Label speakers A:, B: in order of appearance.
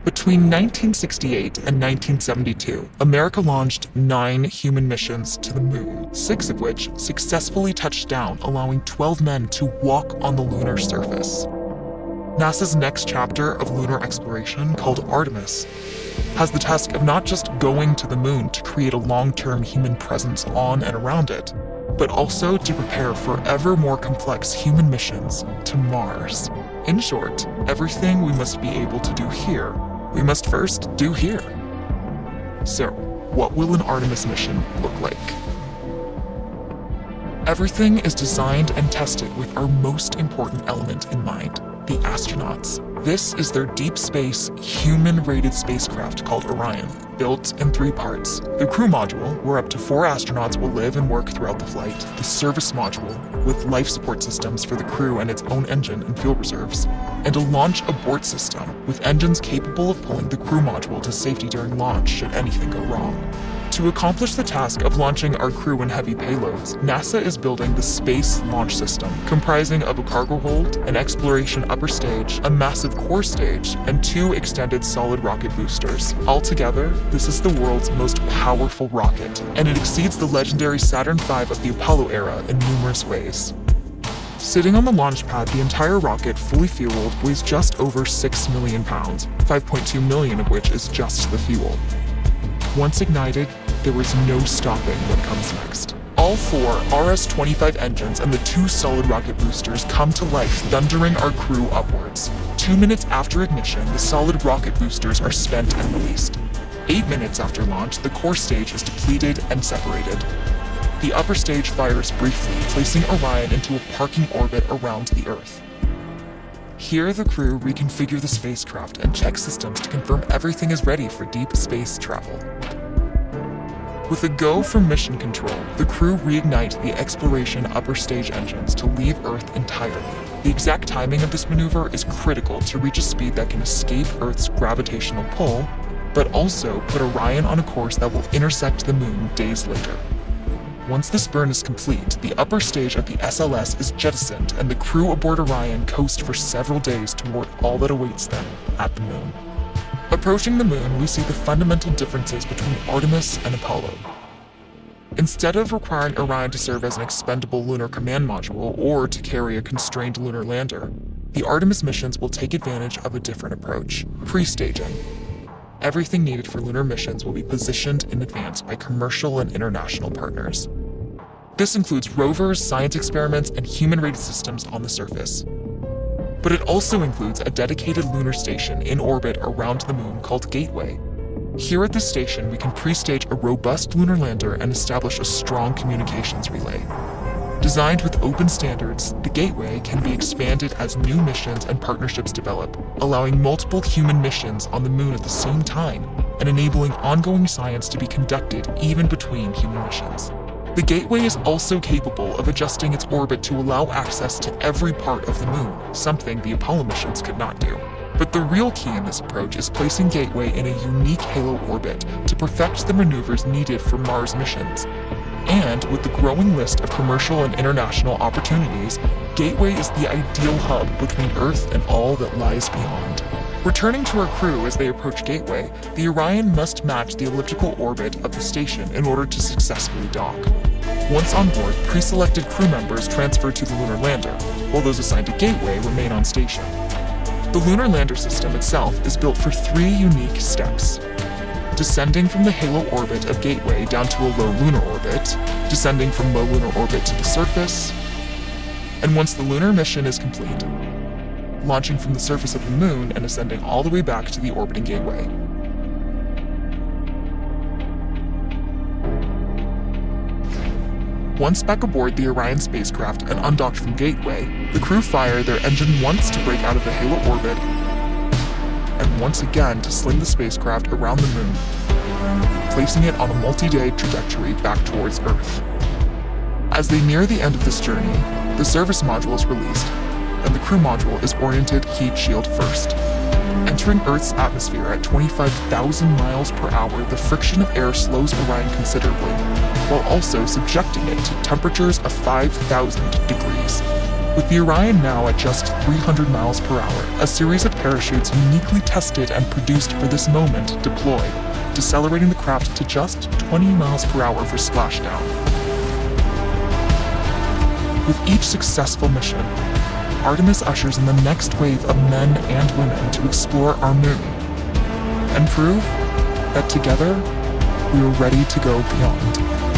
A: Between 1968 and 1972, America launched 9 human missions to the moon, 6 of which successfully touched down, allowing 12 men to walk on the lunar surface. NASA's next chapter of lunar exploration, called Artemis, has the task of not just going to the moon to create a long-term human presence on and around it, but also to prepare for ever more complex human missions to Mars. In short, everything we must be able to do here, we must first do here. So, what will an Artemis mission look like? Everything is designed and tested with our most important element in mind, the astronauts. This is their deep space, human-rated spacecraft called Orion, built in 3 parts. The crew module, where up to 4 astronauts will live and work throughout the flight. The service module, with life support systems for the crew and its own engine and fuel reserves. And a launch abort system, with engines capable of pulling the crew module to safety during launch should anything go wrong. To accomplish the task of launching our crew and heavy payloads, NASA is building the Space Launch System, comprising of a cargo hold, an exploration upper stage, a massive core stage, and 2 extended solid rocket boosters. Altogether, this is the world's most powerful rocket, and it exceeds the legendary Saturn V of the Apollo era in numerous ways. Sitting on the launch pad, the entire rocket, fully fueled, weighs just over 6 million pounds, 5.2 million of which is just the fuel. Once ignited, there is no stopping what comes next. All 4 RS-25 engines and the 2 solid rocket boosters come to life, thundering our crew upwards. 2 minutes after ignition, the solid rocket boosters are spent and released. 8 minutes after launch, the core stage is depleted and separated. The upper stage fires briefly, placing Orion into a parking orbit around the Earth. Here, the crew reconfigure the spacecraft and check systems to confirm everything is ready for deep space travel. With a go from mission control, the crew reignite the exploration upper stage engines to leave Earth entirely. The exact timing of this maneuver is critical to reach a speed that can escape Earth's gravitational pull, but also put Orion on a course that will intersect the moon days later. Once this burn is complete, the upper stage of the SLS is jettisoned and the crew aboard Orion coast for several days toward all that awaits them at the moon. Approaching the moon, we see the fundamental differences between Artemis and Apollo. Instead of requiring Orion to serve as an expendable lunar command module or to carry a constrained lunar lander, the Artemis missions will take advantage of a different approach: pre-staging. Everything needed for lunar missions will be positioned in advance by commercial and international partners. This includes rovers, science experiments, and human-rated systems on the surface. But it also includes a dedicated lunar station in orbit around the moon called Gateway. Here at this station, we can pre-stage a robust lunar lander and establish a strong communications relay. Designed with open standards, the Gateway can be expanded as new missions and partnerships develop, allowing multiple human missions on the moon at the same time, and enabling ongoing science to be conducted even between human missions. The Gateway is also capable of adjusting its orbit to allow access to every part of the moon, something the Apollo missions could not do. But the real key in this approach is placing Gateway in a unique halo orbit to perfect the maneuvers needed for Mars missions. And with the growing list of commercial and international opportunities, Gateway is the ideal hub between Earth and all that lies beyond. Returning to our crew as they approach Gateway, the Orion must match the elliptical orbit of the station in order to successfully dock. Once on board, pre-selected crew members transfer to the lunar lander, while those assigned to Gateway remain on station. The lunar lander system itself is built for 3 unique steps: descending from the halo orbit of Gateway down to a low lunar orbit, descending from low lunar orbit to the surface, and once the lunar mission is complete, launching from the surface of the moon and ascending all the way back to the orbiting Gateway. Once back aboard the Orion spacecraft and undocked from Gateway, the crew fire their engine once to break out of the halo orbit, and once again to sling the spacecraft around the moon, placing it on a multi-day trajectory back towards Earth. As they near the end of this journey, the service module is released, and the crew module is oriented heat shield first. Entering Earth's atmosphere at 25,000 miles per hour, the friction of air slows Orion considerably, while also subjecting it to temperatures of 5,000 degrees. With the Orion now at just 300 miles per hour, a series of parachutes uniquely tested and produced for this moment deployed, decelerating the craft to just 20 miles per hour for splashdown. With each successful mission, Artemis ushers in the next wave of men and women to explore our moon and prove that together we are ready to go beyond.